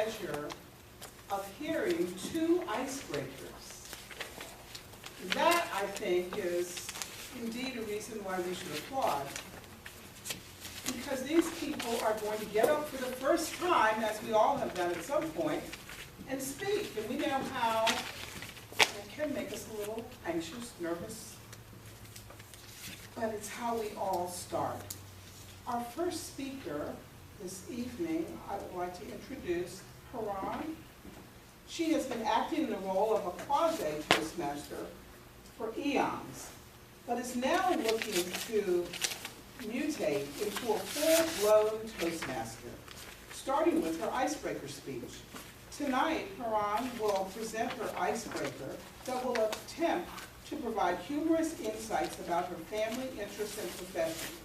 pleasure of hearing two icebreakers. That, I think, is indeed a reason why we should applaud. Because these people are going to get up for the first time, as we all have done at some point, and speak. And we know how it can make us a little anxious, nervous, but it's how we all start. Our first speaker this evening, I would like to introduce Hiran. She has been acting in the role of a quasi-Toastmaster for eons, but is now looking to mutate into a full-blown Toastmaster, starting with her icebreaker speech. Tonight, Hiran will present her icebreaker that will attempt to provide humorous insights about her family, interests, and profession.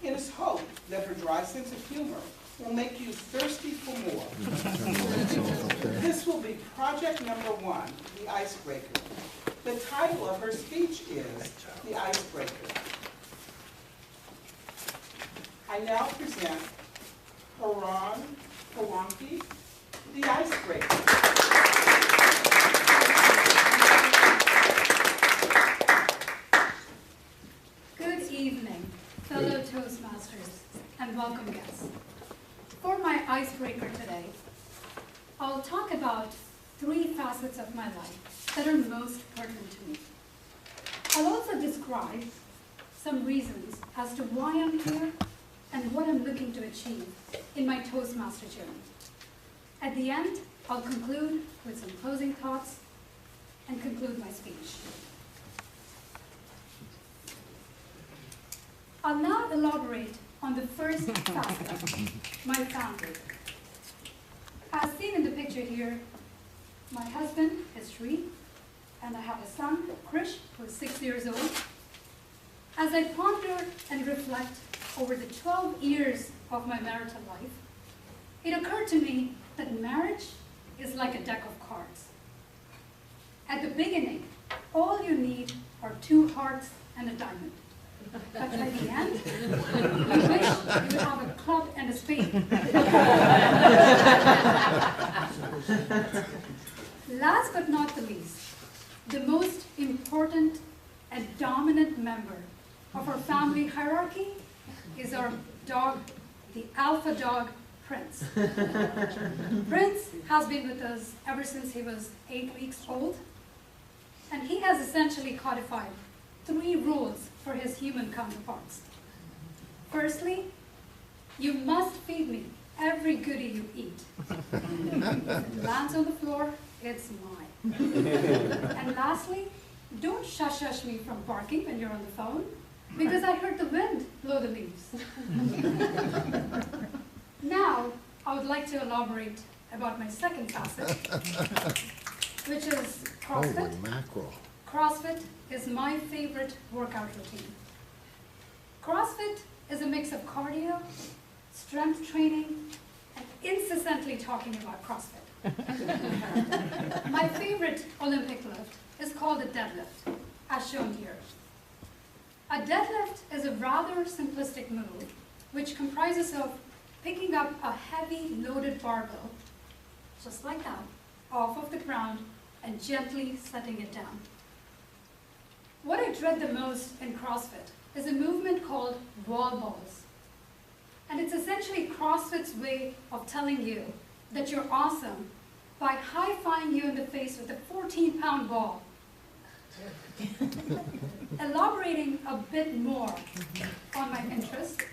It is hoped that her dry sense of humor will make you thirsty for more. This will be project number 1, the icebreaker. The title of her speech is The Icebreaker. I now present Hiran P, the icebreaker. Good evening, fellow Toastmasters, and welcome guests. For my icebreaker today, I'll talk about 3 facets of my life that are most pertinent to me. I'll also describe some reasons as to why I'm here and what I'm looking to achieve in my Toastmaster journey. At the end, I'll conclude with some closing thoughts and conclude my speech. I'll now elaborate on the first facet, my family. As seen in the picture here, my husband is Sri, and I have a son, Krish, who is 6 years old. As I ponder and reflect over the 12 years of my marital life, it occurred to me that marriage is like a deck of cards. At the beginning, all you need are 2 hearts and a diamond. But by the end, you wish you would have a club and a spade. Last but not the least, the most important and dominant member of our family hierarchy is our dog, the alpha dog, Prince. Prince has been with us ever since he was 8 weeks old, and he has essentially codified 3 rules for his human counterparts. Firstly, you must feed me every goodie you eat. If it lands on the floor, it's mine. And lastly, don't shush me from barking when you're on the phone, because I heard the wind blow the leaves. Now, I would like to elaborate about my second facet, which is CrossFit. Holy mackerel. CrossFit is my favorite workout routine. CrossFit is a mix of cardio, strength training, and incessantly talking about CrossFit. My favorite Olympic lift is called a deadlift, as shown here. A deadlift is a rather simplistic move, which comprises of picking up a heavy loaded barbell, just like that, off of the ground and gently setting it down. What I dread the most in CrossFit is a movement called wall balls. And it's essentially CrossFit's way of telling you that you're awesome by high-fiving you in the face with a 14-pound ball. Elaborating a bit more on my interest,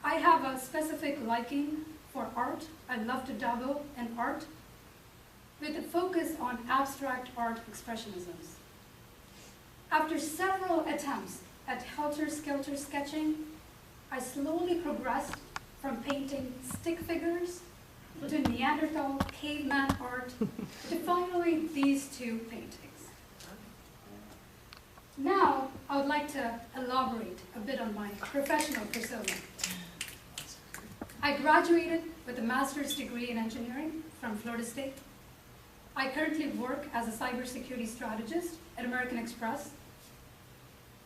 I have a specific liking for art. I love to dabble in art with a focus on abstract art expressionisms. After several attempts at helter-skelter sketching, I slowly progressed from painting stick figures to Neanderthal caveman art to finally these 2 paintings. Now, I would like to elaborate a bit on my professional persona. I graduated with a master's degree in engineering from Florida State. I currently work as a cybersecurity strategist at American Express.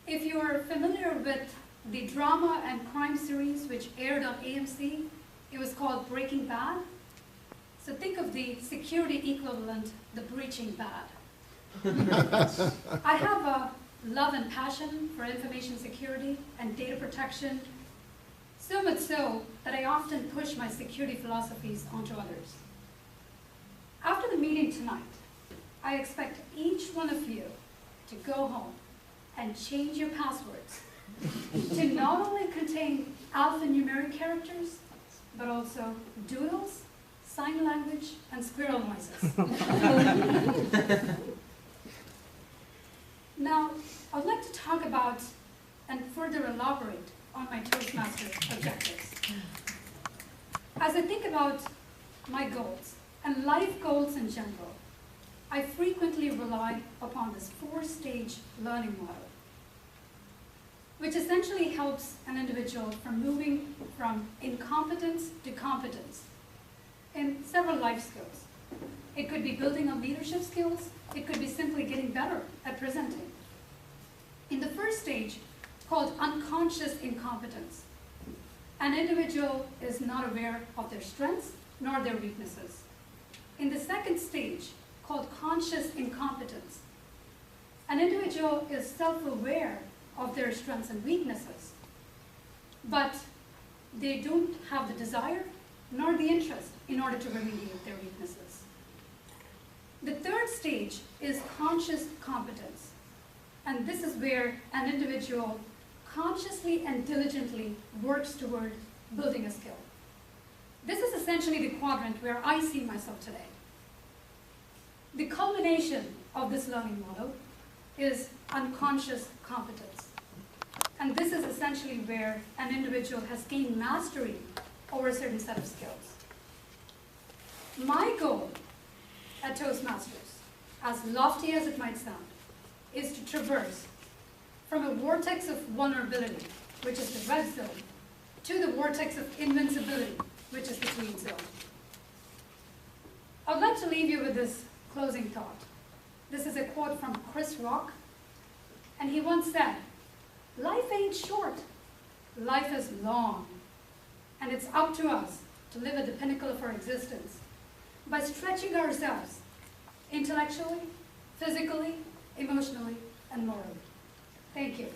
If you are familiar with the drama and crime series which aired on AMC, it was called Breaking Bad. So think of the security equivalent, the breaching bad. I have a love and passion for information security and data protection, so much so that I often push my security philosophies onto others. After the meeting tonight, I expect each one of you to go home and change your passwords to not only contain alphanumeric characters, but also doodles, sign language, and squirrel noises. Now, I'd like to talk about and further elaborate on my Toastmaster objectives. As I think about my goals and life goals in general, I frequently rely upon this 4-stage learning model, which essentially helps an individual from moving from incompetence to competence in several life skills. It could be building on leadership skills. It could be simply getting better at presenting. In the first stage, called unconscious incompetence, an individual is not aware of their strengths nor their weaknesses. In the second stage, called conscious incompetence, an individual is self-aware of their strengths and weaknesses, but they don't have the desire nor the interest in order to remediate their weaknesses. The third stage is conscious competence, and this is where an individual consciously and diligently works toward building a skill. This is essentially the quadrant where I see myself today. The culmination of this learning model is unconscious competence. And this is essentially where an individual has gained mastery over a certain set of skills. My goal at Toastmasters, as lofty as it might sound, is to traverse from a vortex of vulnerability, which is the red zone, to the vortex of invincibility, which is the green zone. I'd like to leave you with this closing thought. This is a quote from Chris Rock, and he once said, "Life ain't short, life is long, and it's up to us to live at the pinnacle of our existence by stretching ourselves intellectually, physically, emotionally, and morally." Thank you.